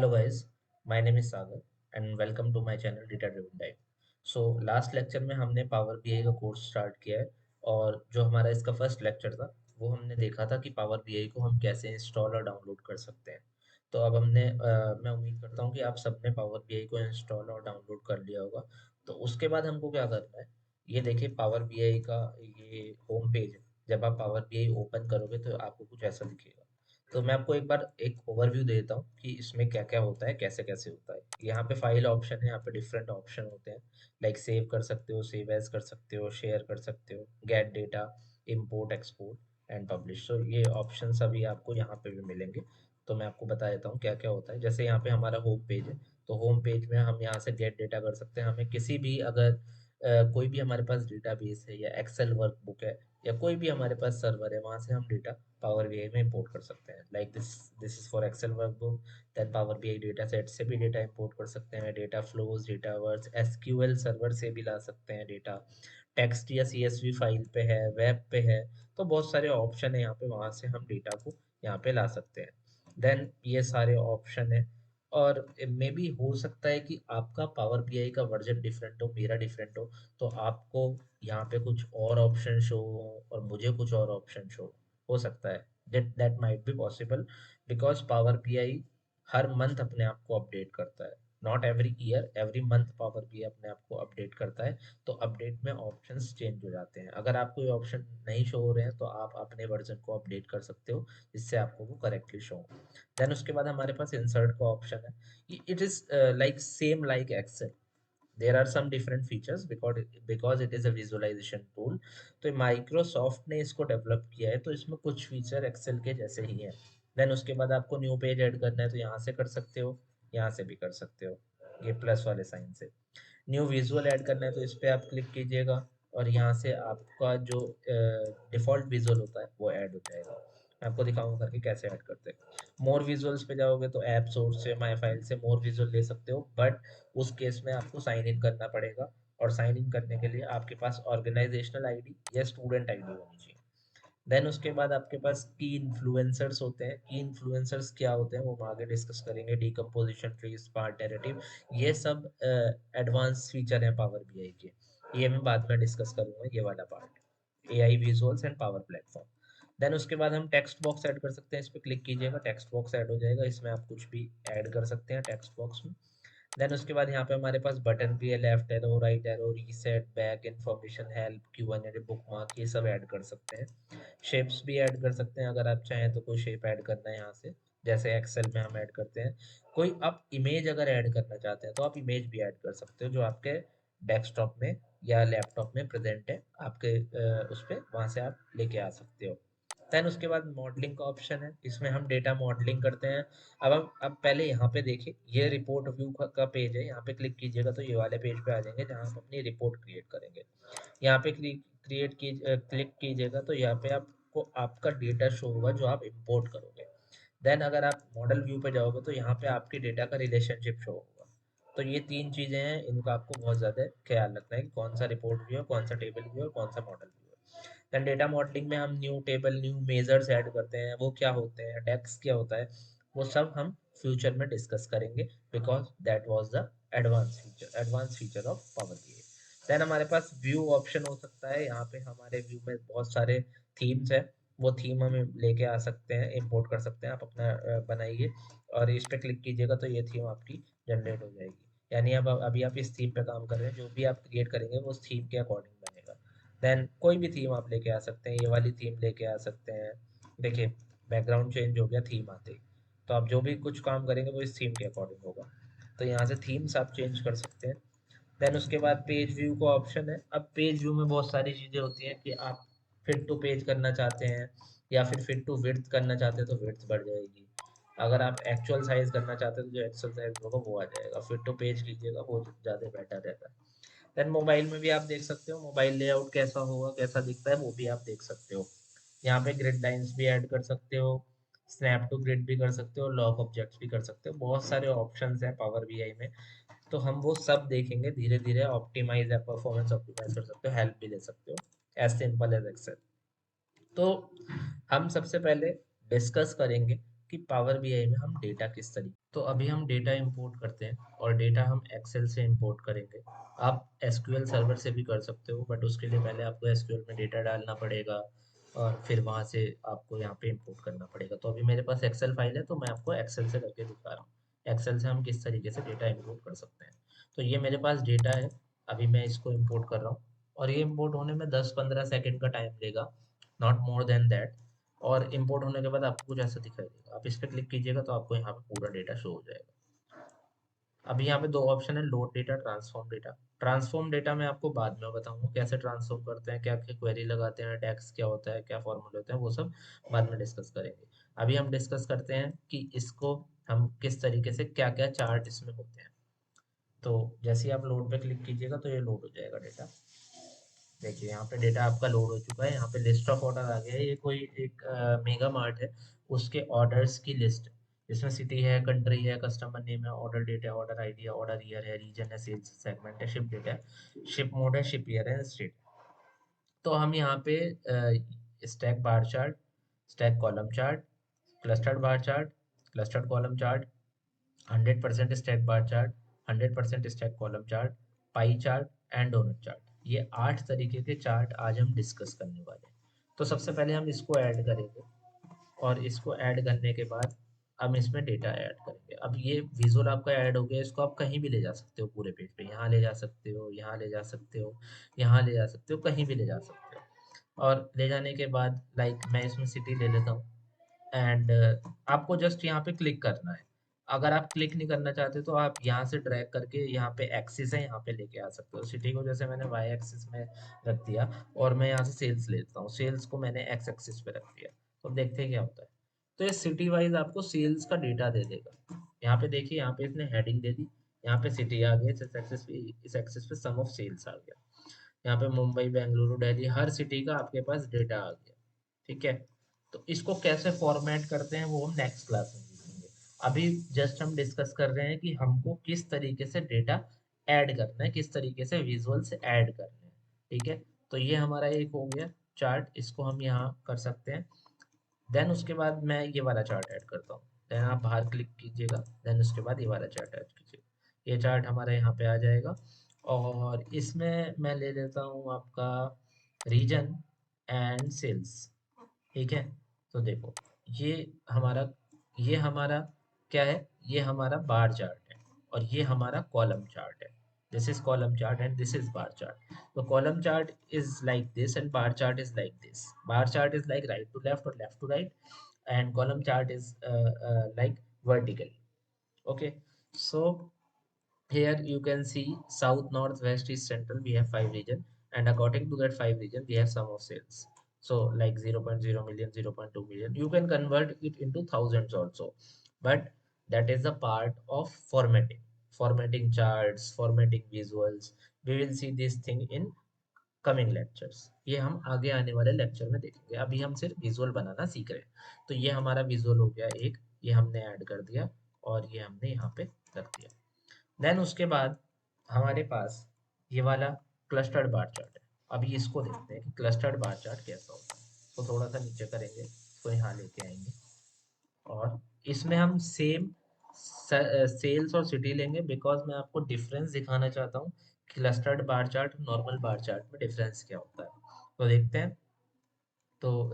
Hello guys, my name is Sagar and welcome to my channel Data Driven Dive. So last lecture में हमने power BI का course start किया है और जो हमारा इसका फर्स्ट लेक्चर था वो हमने देखा था कि पावर बीआई को हम कैसे इंस्टॉल और डाउनलोड कर सकते हैं। तो अब मैं उम्मीद करता हूँ कि आप सबने पावर बीआई को इंस्टॉल और डाउनलोड कर लिया होगा। तो उसके बाद हमको क्या करना है, ये देखिए पावर बीआई का ये होम पेज है। जब आप पावर बीआई ओपन करोगे तो आपको कुछ ऐसा दिखेगा। तो मैं आपको एक बार एक ओवरव्यू दे देता हूँ कि इसमें क्या क्या होता है, कैसे कैसे होता है। यहाँ पे फाइल ऑप्शन है, यहाँ पे डिफरेंट ऑप्शन होते हैं। लाइक सेव कर सकते हो, सेव एज कर सकते हो, शेयर कर सकते हो, gate data, import export and publish. तो ये ऑप्शन सभी आपको यहाँ पे भी मिलेंगे। तो मैं आपको बता देता हूँ क्या क्या होता है। जैसे यहाँ पे हमारा होम पेज है, तो होम पेज में हम यहाँ से गेट डेटा कर सकते हैं। हमें किसी भी अगर कोई भी हमारे पास डेटाबेस है या एक्सेल वर्कबुक है या कोई भी हमारे पास सर्वर है, वहाँ से हम डेटा पावर बीआई में इंपोर्ट कर सकते हैं। Like this is for Excel workbook. Then power BI data set से भी डेटा इंपोर्ट कर सकते हैं, data flows, data words, SQL server से भी ला सकते हैं डेटा। टेक्स्ट या सीएसवी फाइल पे है, वेब पे है, तो बहुत सारे ऑप्शन है यहाँ पे, वहाँ से हम डेटा को यहाँ पे ला सकते हैं। देन ये सारे ऑप्शन है। और मे बी हो सकता है कि आपका पावर बीआई का वर्जन डिफरेंट हो, मेरा डिफरेंट हो आपको यहाँ पे कुछ और ऑप्शन शो हो और मुझे कुछ और ऑप्शन शो हो सकता है। That might be possible because power BI her month अपने आप को अपडेट करता है। Not every year, every month power BI अपने आप को अपडेट करता है। तो अपडेट में ऑप्शंस चेंज हो जाते हैं। अगर आपको ये ऑप्शन नहीं शो हो रहे हैं तो आप अपने वर्जन को अपडेट कर सकते हो, जिससे आपको वो करेक्टली शो हो। देन उसके बाद हमारे पास इंसर्ट का ऑप्शन है। It is like same like Excel. there are some different features because it is a visualization tool। तो माइक्रोसॉफ्ट ने इसको डेवलप किया है, तो इसमें कुछ फीचर एक्सेल के जैसे ही हैं। देन उसके बाद आपको न्यू पेज ऐड करना है तो यहाँ से कर सकते हो, यहाँ से भी कर सकते हो, ये प्लस वाले साइन से। न्यू विजुअल ऐड करना है तो इस पे आप क्लिक कीजिएगा और यहाँ से आपका जो डिफ़ॉल्ट विजुअल होता है वो ऐड हो जाएगा। मैं आपको दिखाऊंगा करके कैसे ऐड करते हैं। मोर विजुअल्स पे जाओगे तो ऐप सोर्स से, माई फाइल से मोर विजुअल ले सकते हो, बट उस केस में आपको साइन इन करना पड़ेगा। और साइन इन करने के लिए आपके पास ऑर्गेनाइजेशनल आईडी या स्टूडेंट आईडी होनी चाहिए। देन उसके बाद आपके पास की इन्फ्लुएंसर्स होते हैं। की इन्फ्लुएंसर्स क्या होते हैं वो हम आगे डिस्कस करेंगे। डिकम्पोजिशन ट्री, स्पार्ट नैरेटिव, ये सब एडवांस फीचर हैं पावर बीआई के। ये मैं बाद में डिस्कस करूंगा, ये वाला part, AI visuals and power platform. Then उसके बाद हम टेक्स्ट बॉक्स ऐड कर सकते हैं। इस पर क्लिक कीजिएगा, टेक्स्ट बॉक्स ऐड हो जाएगा। इसमें आप कुछ भी ऐड कर सकते हैं टेक्स्ट बॉक्स में। देन उसके बाद यहाँ पे हमारे पास बटन भी है, left arrow, right arrow, reset, back, information, help, Q and A, bookmark, ये सब ऐड कर सकते हैं। शेप्स भी ऐड कर सकते हैं, अगर आप चाहें तो कोई शेप ऐड करना है यहाँ से, जैसे एक्सेल में हम ऐड करते हैं। कोई आप इमेज अगर ऐड करना चाहते हैं तो आप इमेज भी ऐड कर सकते हो, जो आपके डेस्कटॉप में या लैपटॉप में प्रेजेंट है आपके उस पर, वहाँ से आप लेके आ सकते हो। देन उसके बाद मॉडलिंग का ऑप्शन है, इसमें हम डेटा मॉडलिंग करते हैं। अब पहले यहाँ पे देखिए, ये रिपोर्ट व्यू का पेज है। यहाँ पे क्लिक कीजिएगा तो ये वाले पेज पे आ जाएंगे जहाँ आप अपनी रिपोर्ट क्रिएट करेंगे। यहाँ पे क्लिक कीजिएगा तो यहाँ पे आपको आपका डेटा शो होगा जो आप इंपोर्ट करोगे। देन अगर आप मॉडल व्यू पे जाओगे तो यहाँ पे आपके डेटा का रिलेशनशिप शो होगा। तो ये तीन चीजें हैं, इनका आपको बहुत ज्यादा ख्याल रखना है कि कौन सा रिपोर्ट व्यू है, कौन सा टेबल व्यू है और कौन सा मॉडल व्यू है। देन डेटा मॉडलिंग में हम new table, new measures add करते हैं। वो क्या होते हैं, डेक्स क्या होता है, वो सब हम फ्यूचर में डिस्कस करेंगे because that was the advance feature of power BI. Then हमारे पास व्यू ऑप्शन हो सकता है। यहाँ पे हमारे व्यू में बहुत सारे थीम्स है, वो थीम हम लेके आ सकते हैं, इंपोर्ट कर सकते हैं। आप अपना बनाइए और इस पे क्लिक कीजिएगा तो ये थीम आपकी जनरेट हो जाएगी। यानी अब अभी आप इस थीम पे काम कर रहे हैं, जो भी आप क्रिएट करेंगे वो उस थीम के अकॉर्डिंग बनेगा। देन कोई भी थीम आप लेके आ सकते हैं, ये वाली थीम लेके आ सकते हैं। देखिए बैकग्राउंड चेंज हो गया थीम आते ही। तो आप जो भी कुछ काम करेंगे वो इस थीम के अकॉर्डिंग होगा। तो यहाँ से थीम्स आप चेंज कर सकते हैं। देन उसके बाद पेज व्यू का ऑप्शन है। अब पेज व्यू में बहुत सारी चीज़ें होती हैं कि आप फिट टू पेज करना चाहते हैं या फिर फिट टू विड्थ करना चाहते हैं तो विड्थ बढ़ जाएगी। अगर आप एक्चुअल साइज करना चाहते हैं तो जो एक्चुअल साइज होगा वो आ जाएगा। फिट टू पेज कीजिएगा, वो ज़्यादा बेटर रहता है। देन मोबाइल में भी आप देख सकते हो मोबाइल लेआउट कैसा होगा, कैसा दिखता है, वो भी आप देख सकते हो। यहाँ पे ग्रिड लाइंस भी ऐड कर सकते हो, स्नैप टू ग्रिड भी कर सकते हो, लॉक ऑब्जेक्ट्स भी कर सकते हो। बहुत सारे ऑप्शंस हैं पावर बीआई में। तो हम वो सब देखेंगे धीरे धीरे। ऑप्टिमाइज या परफॉर्मेंस ऑप्टिमाइज कर सकते हो, हेल्प भी ले सकते हो, एज सिंपल एज एक्सेल। तो हम सबसे पहले डिस्कस करेंगे कि पावर बीआई में हम डेटा किस तरीके, तो अभी हम डेटा इंपोर्ट करते हैं और डेटा हम एक्सेल से इंपोर्ट करेंगे। आप एसक्यूएल सर्वर से भी कर सकते हो, बट उसके लिए पहले आपको एसक्यूएल में डेटा डालना पड़ेगा और फिर वहां से आपको यहाँ पे इंपोर्ट करना पड़ेगा। तो अभी मेरे पास एक्सेल फाइल है, तो मैं आपको एक्सेल से करके दिखा रहा हूँ एक्सेल से हम किस तरीके से डेटा इंपोर्ट कर सकते हैं। तो ये मेरे पास डेटा है, अभी मैं इसको इंपोर्ट कर रहा हूँ और ये इंपोर्ट होने में 10-15 सेकंड का टाइम लेगा, नॉट मोर देन दैट। और इंपोर्ट होने के बाद आपको कुछ ऐसा दिखाई देगा, आप इस पर क्लिक कीजिएगा तो आपको यहाँ पे पूरा डेटा शो हो जाएगा। अभी यहाँ पे दो ऑप्शन है, load data, transform data. Transform data मैं आपको बाद में बताऊंगा कैसे ट्रांसफॉर्म करते हैं, क्या क्या क्वेरी लगाते हैं, टैक्स क्या होता है, क्या फॉर्मूले होते हैं, वो सब बाद में डिस्कस करेंगे। अभी हम डिस्कस करते हैं कि इसको हम किस तरीके से, क्या क्या चार्ट इसमें होते हैं। तो जैसे ही आप लोड पे क्लिक कीजिएगा तो ये लोड हो जाएगा डेटा। देखिए यहाँ पे डेटा आपका लोड हो चुका है, यहाँ पे लिस्ट ऑफ ऑर्डर आ गया है। ये कोई एक मेगा मार्ट है, उसके ऑर्डर्स की लिस्ट, इसमें सिटी है, कंट्री है, कस्टमर नेम है, ऑर्डर डेट है, ऑर्डर आईडी है, ऑर्डर ईयर है, रीजन है, सेल्स सेगमेंट है, शिप डेट है, शिप मोड है, शिप ईयर है, स्टेट। तो हम यहाँ पे stack bar chart, stack column chart, clustered bar chart, clustered column chart, 100% stack bar chart, 100% stack column chart, pie chart and donut chart, ये 8 तरीके के चार्ट आज हम डिस्कस करने वाले हैं। तो सबसे पहले हम इसको ऐड करेंगे और इसको ऐड करने के बाद हम इसमें डेटा ऐड करेंगे। अब ये विजुअल आपका ऐड हो गया, इसको आप कहीं भी ले जा सकते हो पूरे पेज पे, यहाँ ले जा सकते हो, यहाँ ले जा सकते हो, यहाँ ले जा सकते हो, कहीं भी ले जा सकते हो। और ले जाने के बाद लाइक मैं इसमें सिटी ले लेता हूँ एंड आपको जस्ट यहाँ पे क्लिक करना है। अगर आप क्लिक नहीं करना चाहते तो आप यहाँ से ड्रैग करके, यहाँ पे एक्सिस है, यहाँ पे लेके आ सकते हो। सिटी को जैसे मैंने वाई एक्सिस में रख दिया और मैं यहाँ से सेल्स लेता हूँ, सेल्स को मैंने एक्स एक्सिस पे रख दिया। तो देखते हैं क्या होता है। तो ये सिटी वाइज आपको सेल्स का डेटा दे देगा। यहाँ पे देखिए, यहाँ पे इसने हेडिंग दे दी, यहाँ पे सिटी आ गया, इस एक्सिस पे सम ऑफ सेल्स आ गया। यहाँ पे मुंबई, बेंगलुरु, दिल्ली, हर सिटी का आपके पास डेटा आ गया। ठीक है, तो इसको कैसे फॉर्मेट करते हैं वो हम नेक्स्ट क्लास में सीखेंगे। अभी जस्ट हम डिस्कस कर रहे हैं कि हमको किस तरीके से डेटा ऐड करना है, किस तरीके से विजुअल से ऐड करना है। ठीक है, तो ये हमारा एक हो गया चार्ट, इसको हम यहाँ कर सकते हैं। देन उसके बाद मैं ये वाला चार्ट ऐड करता हूँ, देन आप बाहर क्लिक कीजिएगा, देन उसके बाद ये वाला चार्ट ऐड कीजिएगा। ये चार्ट हमारे यहाँ पे आ जाएगा और इसमें मैं ले लेता हूँ आपका रीजन एंड सेल्स। ठीक है, तो देखो ये हमारा ये हमारा क्या है, ये हमारा बार चार्ट है और ये हमारा कॉलम चार्ट है। This is column chart and this is bar chart. तो column chart is like this and bar chart is like this. Bar chart is like right to left और left to right, and column chart is like vertical. Okay, so here you can see south, north, west, east, central, we have 5 region, and according to that 5 region we have sum of sales. So like 0.0 million, 0.2 million, you can convert it into thousands also, but that is a part of formatting charts, formatting visuals. We will see this thing in coming lectures, ये हम आगे आने वाले lecture में देखेंगे। अभी हम सिर्फ विजुअल बनाना सीख रहे हैं। तो ये हमारा विजुअल हो गया एक, ये हमने ऐड कर दिया और ये हमने यहाँ पे रख दिया। देन उसके बाद हमारे पास ये वाला क्लस्टर्ड बार चार्ट है। अभी इसको देखते हैं कि क्लस्टर्ड बार चार्ट कैसा होता है। तो थोड़ा सा नीचे करेंगे, इसको यहाँ लेके आएंगे और इसमें हम सेम सेल्स और सिटी लेंगे, बिकॉज मैं आपको डिफरेंस दिखाना चाहता हूँ। Clustered bar chart, normal bar chart में डिफरेंस क्या होता है, तो देखते हैं। तो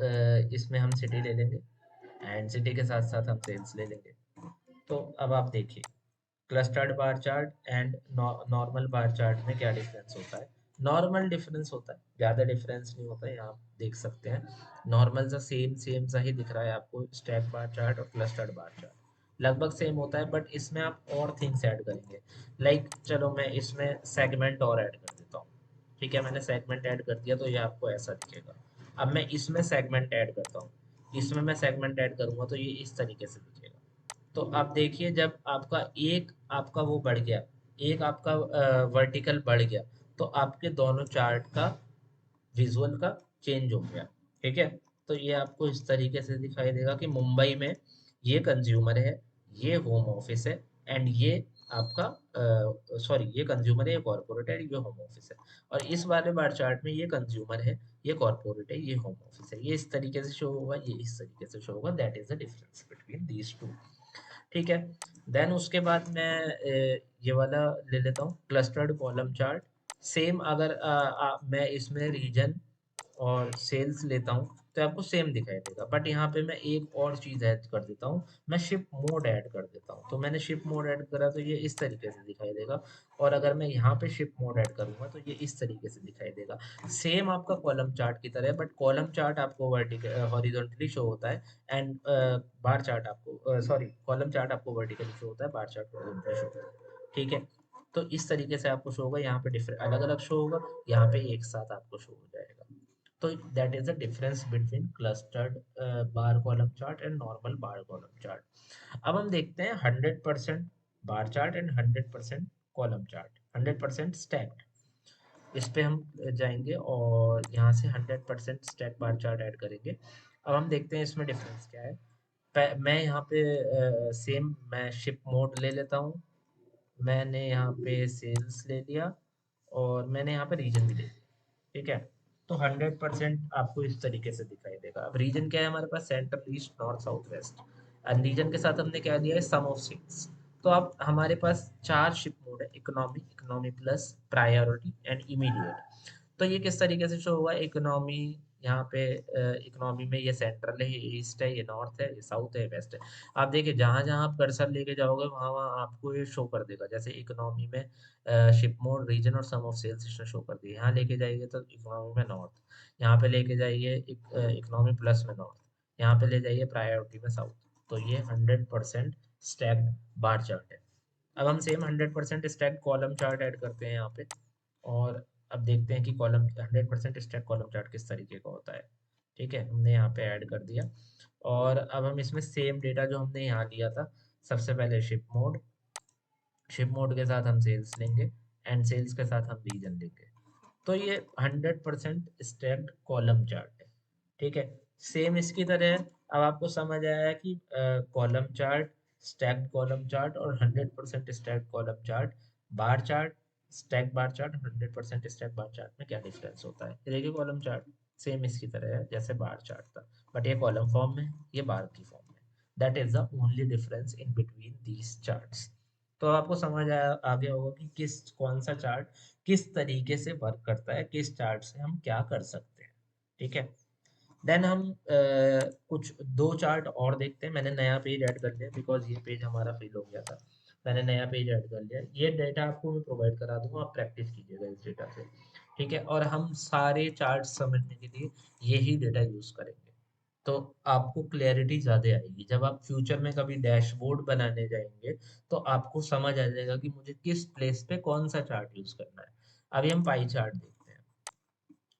इसमें हम सिटी ले लेंगे एंड सिटी के साथ साथ हम सेल्स ले लेंगे। तो अब आप देखिए clustered bar chart and normal bar chart में क्या डिफरेंस होता है। नॉर्मल डिफरेंस होता है, ज़्यादा डिफरेंस नहीं होता है, यहाँ आप देख सकते हैं। नॉर्मल सा सेम सेम सा ही दिख रहा है आपको, स्टैक बार चार्ट और क्लस्टर्ड बार चार्ट लगभग सेम होता है, बट इसमें आप और थिंग्स ऐड करेंगे। लाइक चलो मैं इसमें सेगमेंट और ऐड कर देता हूँ। ठीक है, मैंने सेगमेंट ऐड कर दिया तो ये आपको ऐसा दिखेगा। अब मैं इसमें सेगमेंट ऐड करता हूँ, इसमें मैं सेगमेंट ऐड करूंगा तो ये इस तरीके से दिखेगा। तो आप देखिए, जब आपका वो बढ़ गया, एक आपका वर्टिकल बढ़ गया, तो आपके दोनों चार्ट का विजुअल का चेंज हो गया। ठीक है, तो ये आपको इस तरीके से दिखाई देगा कि मुंबई में ये कंज्यूमर है, ये होम ऑफिस है एंड ये आपका सॉरी, ये कंज्यूमर है, ये कॉर्पोरेट है, ये होम ऑफिस है। और इस वाले बार चार्ट में ये कंज्यूमर है, ये कॉर्पोरेट है, ये होम ऑफिस है, ये इस तरीके से शो होगा, ये इस तरीके से शो होगा। That is the difference between these two. ठीक है। देन उसके बाद मैं ये वाला ले लेता हूँ, क्लस्टर्ड कॉलम चार्ट। सेम अगर मैं इसमें रीजन और सेल्स लेता हूँ तो आपको सेम दिखाई देगा, बट यहाँ पे मैं एक और चीज ऐड कर देता हूँ, मैं शिप मोड ऐड कर देता हूँ। तो मैंने शिप मोड ऐड करा तो ये इस तरीके से दिखाई देगा, और अगर मैं यहाँ पे शिप मोड ऐड करूंगा तो ये इस तरीके से दिखाई देगा। सेम आपका कॉलम चार्ट की तरह, बट कॉलम चार्ट आपको वर्टिकल हॉरिजॉन्टली शो होता है, एंड बार चार्ट आपको सॉरी कॉलम चार्ट आपको वर्टिकली शो होता है, बार चार्ट हॉरिजॉन्टली शो होता है। ठीक है। तो इस तरीके से आपको शो होगा, यहाँ पे डिफरेंट अलग अलग शो होगा, यहाँ पे एक साथ आपको शो हो जाएगा। तो that is the difference between clustered bar column chart and normal bar column chart. अब हम देखते हैं 100% bar chart and 100% column chart, 100% stacked. इस पे हम जाएंगे और यहाँ से 100% स्टैक बार चार्ट ऐड करेंगे। अब हम देखते हैं इसमें डिफरेंस क्या है। मैं यहाँ पे सेम मैं शिप मोड ले लेता हूँ, मैंने यहाँ पे सेल्स ले लिया, और मैंने यहाँ पे रीजन भी ले लिया। ठीक है। तो 100% आपको इस तरीके से दिखाई देगा। अब रीजन क्या है हमारे पास, central, east, north, south, west. And region के साथ हमने क्या दिया है, सम ऑफ सिक्स। तो अब हमारे पास चार शिप मोड है, economy, economy plus, priority and immediate. तो ये किस तरीके से शो हुआ, इकोनॉमी यहाँ पे, इकोनॉमी में ये सेंट्रल है, ये ईस्ट है, ये नॉर्थ है, ये साउथ है, ये वेस्ट है। आप देखिए जहां जहां आप कर्सर लेके जाओगे वहां वहां आपको ये शो कर देगा। जैसे इकोनॉमी में शिप मोड, रीजन और सम ऑफ सेल्स इसने शो कर दिया। यहाँ लेके जाइए तो इकोनॉमी में नॉर्थ, यहाँ पे लेके जाइए इकोनॉमी प्लस में नॉर्थ, यहाँ पे ले जाइए प्रायोरिटी में साउथ। तो ये 100% स्टैक्ड बार चार्ट है। अब हम same 100% stacked column chart add करते हैं यहाँ पे, और अब देखते हैं कि कॉलम 100% स्टैक कॉलम चार्ट किस तरीके का होता है। ठीक है, हमने यहाँ पे ऐड कर दिया, और अब हम इसमें सेम डेटा जो हमने यहाँ लिया था, सबसे पहले शिप मोड, शिप मोड के साथ हम सेल्स लेंगे, एंड सेल्स के साथ हम रीजन लेंगे। तो ये 100% स्टैक्ड कॉलम चार्ट है। ठीक है। सेम इसकी तरह है। अब आपको समझ आया कि column chart, stacked column chart और 100% स्टैक्ड कॉलम चार्ट, बार chart, stack bar chart, 100% stack bar chart में क्या डिफरेंस होता है। ये देखिए कॉलम चार्ट सेम इसकी तरह है जैसे बार चार्ट था, बट ये कॉलम फॉर्म में, ये बार की फॉर्म में। That is the only difference in between these charts. तो आपको समझ आ गया होगा कि किस कौन सा चार्ट किस तरीके से वर्क करता है, किस चार्ट से हम क्या कर सकते हैं। ठीक है। देन हम कुछ दो चार्ट और देखते हैं। मैंने नया पेज ऐड कर लिया बिकॉज ये पेज हमारा फिल हो गया था। मैंने नया पेज ऐड कर लिया, ये डेटा आपको मैं प्रोवाइड करा दूंगा, आप प्रैक्टिस कीजिएगा इस डेटा से। ठीक है। और हम सारे चार्ट समझने के लिए यही डेटा यूज करेंगे, तो आपको क्लैरिटी ज़्यादा आएगी। जब आप फ्यूचर में कभी डैशबोर्ड बनाने जाएंगे तो आपको समझ आ जाएगा कि मुझे किस प्लेस पे कौन सा चार्ट यूज करना है। अभी हम पाई चार्ट देखते हैं।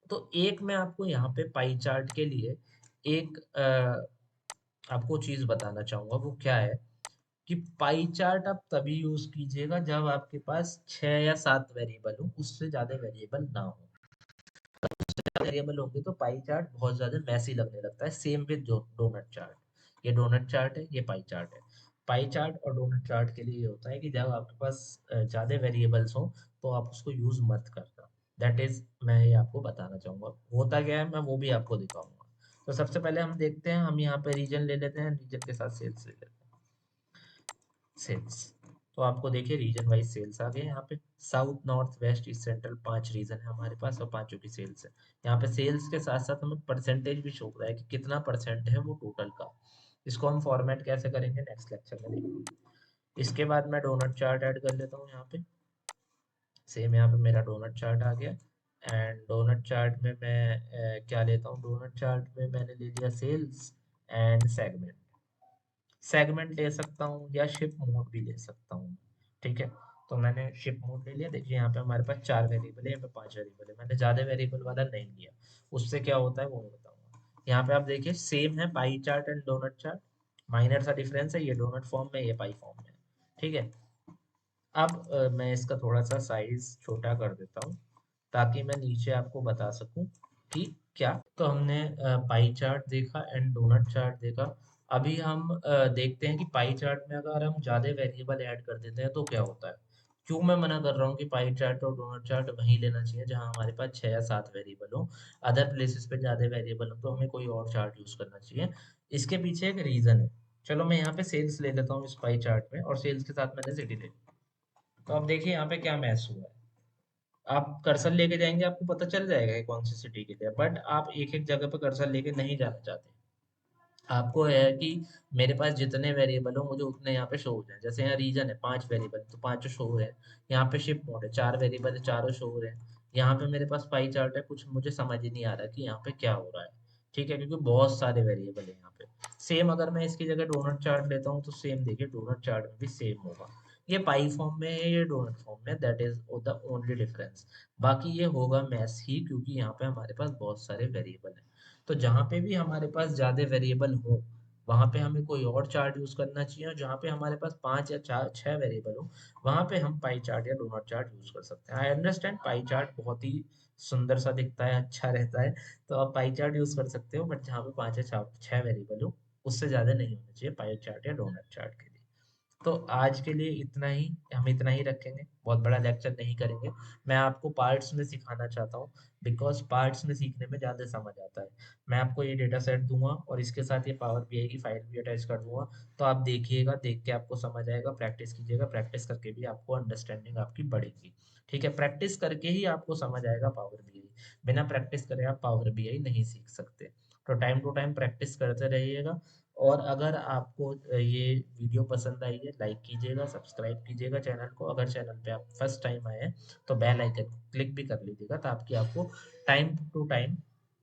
तो एक मैं आपको यहाँ पे पाई चार्ट के लिए एक आपको चीज बताना चाहूंगा, वो क्या है कि पाई चार्ट आप तभी यूज कीजिएगा जब आपके पास 6 या 7 वेरिएबल हो, उससे ज्यादा वेरिएबल ना हो। वेरिएबल होंगे तो पाई चार्ट बहुत ज्यादा मैसी लगने लगता है। सेम विद डोनट चार्ट, ये डोनट चार्ट है, ये पाई चार्ट है। पाई चार्ट और डोनट चार्ट के लिए ये होता है कि जब आपके पास ज्यादा वेरिएबल्स हो तो आप उसको यूज मत करना। दैट इज मैं ये आपको बताना चाहूंगा होता क्या है, मैं वो भी आपको दिखाऊंगा। तो सबसे पहले हम देखते हैं, हम यहाँ पे रीजन ले लेते हैं, रीजन के साथ सेल्स ले लेते हैं, सेल्स। तो आपको देखिए रीजन वाइज सेल्स आ गए यहाँ पे, south, north, west, east, central, 5 region है हमारे पास और पांचों की सेल्स है। यहाँ पे सेल्स के साथ साथ हमें परसेंटेज भी शो हो रहा है कि कितना परसेंट है वो टोटल का। इसको हम फॉर्मेट कैसे करेंगे नेक्स्ट लेक्चर में देखेंगे। इसके बाद मैं डोनट चार्ट ऐड कर लेता हूँ यहाँ पे। सेम यहाँ पे मेरा डोनट चार्ट आ गया, एंड डोनट चार्ट में मैं क्या लेता हूँ, डोनट चार्ट में मैंने ले लिया सेल्स एंड सेगमेंट। सेगमेंट ले सकता हूँ या शिप मोड भी ले सकता हूँ। ठीक है। तो मैंने शिप मोड ले लिया। देखिए यहाँ पे हमारे पास 4 वेरिएबल है, यहाँ पे 5 वेरिएबल है, मैंने ज्यादा वेरिएबल वाला नहीं लिया। उससे क्या होता है वो मैं बताऊंगा। यहाँ पे आप देखिए सेम है pie chart and donut chart, minor सा डिफरेंस है, ये डोनट फॉर्म में, ये पाई फॉर्म में। ठीक है। अब मैं इसका थोड़ा सा साइज छोटा कर देता हूँ ताकि मैं नीचे आपको बता सकूं कि क्या। तो हमने पाई चार्ट देखा एंड डोनट चार्ट देखा। अभी हम देखते हैं कि पाई चार्ट में अगर हम ज्यादा वेरिएबल ऐड कर देते हैं तो क्या होता है। क्यों मैं मना कर रहा हूँ कि पाई चार्ट और डोनट चार्ट वहीं लेना चाहिए जहां हमारे पास 6 या 7 वेरिएबल हो। अदर प्लेसेस पे ज्यादा वेरिएबल हो तो हमें कोई और चार्ट यूज करना चाहिए। इसके पीछे एक रीजन है। चलो मैं यहाँ पे सेल्स ले लेता हूँ इस पाई चार्ट में, और सेल्स के साथ मैंने सिटी ले ली। तो अब देखिए यहाँ पे क्या मैच हुआ है। आप कर्सर लेके जाएंगे आपको पता चल जाएगा कि कौन सी सिटी के लिए, बट आप एक एक जगह पे कर्सर लेके नहीं जाना चाहते। आपको है कि मेरे पास जितने वेरिएबल हो मुझे उतने यहाँ पे शो हो जाए। जैसे यहाँ रीजन है 5 वेरिएबल, तो पांचों शो हो रहे हैं। यहाँ पे शिफ्ट मोड है, 4 वेरिएबल है, चारों शो हो रहे हैं। यहाँ पे मेरे पास पाई चार्ट है, कुछ मुझे समझ ही नहीं आ रहा कि यहाँ पे क्या हो रहा है। ठीक है, क्योंकि बहुत सारे वेरिएबल है यहाँ पे। सेम अगर मैं इसकी जगह डोनट चार्ट लेता हूँ तो सेम देखिए डोनट चार्ट में भी सेम होगा। ये पाई फॉर्म में है, ये डोनट फॉर्म में, that is the only difference. बाकी ये होगा मैथ ही, क्योंकि यहाँ पे हमारे पास बहुत सारे वेरिएबल है। तो जहाँ पे भी हमारे पास ज्यादा वेरिएबल हो वहां पे हमें कोई और चार्ट यूज करना चाहिए, और जहाँ पे हमारे पास 5 या 6 वेरिएबल हो वहां पे हम पाई चार्ट या डोनट चार्ट यूज कर सकते हैं। आई अंडरस्टैंड पाई चार्ट बहुत ही सुंदर सा दिखता है, अच्छा रहता है, तो आप पाई चार्ट यूज कर सकते हो, बट जहाँ पे 5 या 6 वेरिएबल हो उससे ज्यादा नहीं होना चाहिए पाई चार्ट या डोनट चार्ट के लिए। तो आज के लिए इतना ही, हम इतना ही रखेंगे, बहुत बड़ा लेक्चर नहीं करेंगे। मैं आपको पार्ट्स में सिखाना चाहता हूँ, बिकॉज पार्ट्स में सीखने में ज़्यादा समझ आता है। मैं आपको ये डेटा सेट दूंगा और इसके साथ ये पावर बीआई की फाइल भी अटैच कर दूंगा। तो आप देखिएगा, देख के आपको समझ आएगा, प्रैक्टिस कीजिएगा, प्रैक्टिस करके भी आपको अंडरस्टैंडिंग आपकी बढ़ेगी। ठीक है, प्रैक्टिस करके ही आपको समझ आएगा पावर बीआई। बिना प्रैक्टिस करे आप पावर बीआई नहीं सीख सकते। तो टाइम टू टाइम प्रैक्टिस करते रहिएगा। और अगर आपको ये वीडियो पसंद आई है, लाइक कीजिएगा, सब्सक्राइब कीजिएगा चैनल को। अगर चैनल पे आप फर्स्ट टाइम आए हैं तो बेल आइकन क्लिक भी कर लीजिएगा, ताकि आपको टाइम टू टाइम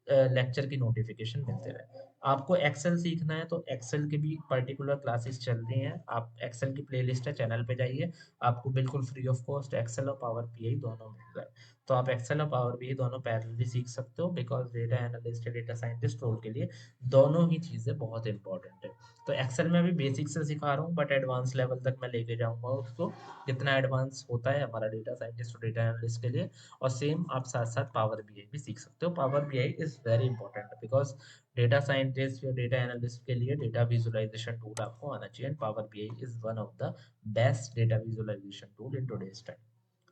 लेक्चर की नोटिफिकेशन मिलते रहे। आपको एक्सेल सीखना है तो एक्सेल की भी पर्टिकुलर क्लासेस चल रही हैं। आप एक्सेल की प्लेलिस्ट है, चैनल पे जाइए, आपको बिल्कुल फ्री ऑफ कॉस्ट एक्सेल और पावर बीआई दोनों मिल रहा है। तो आप एक्सेल और पावर बीआई दोनों पैरेलली सीख सकते हो, बिकॉज डेटा एनालिस्ट या डेटा साइंटिस्ट रोल के लिए दोनों ही चीज़ें बहुत इंपॉर्टेंट है। तो एक्सेल में अभी बेसिक से सिखा रहा हूँ, बट एडवांस लेवल तक मैं लेके जाऊंगा उसको, जितना एडवांस होता है हमारा डेटा साइंटिस्ट और डेटा एनालिस्ट के लिए। और सेम आप साथ साथ पावर बीआई भी सीख सकते हो। Power BI is very important, because data scientist या डेटा एनालिस्ट के लिए डेटा विजुअलाइजेशन टूल आपको आना चाहिए, and power BI is one of the best data visualisation tool in today's time.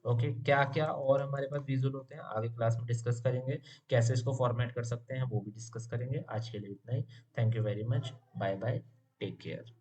Okay, क्या क्या और हमारे पास विजुअल होते हैं आगे क्लास में डिस्कस करेंगे। कैसे इसको फॉर्मेट कर सकते हैं वो भी डिस्कस करेंगे। आज के लिए इतना ही। Thank you very much. Bye bye. Take care.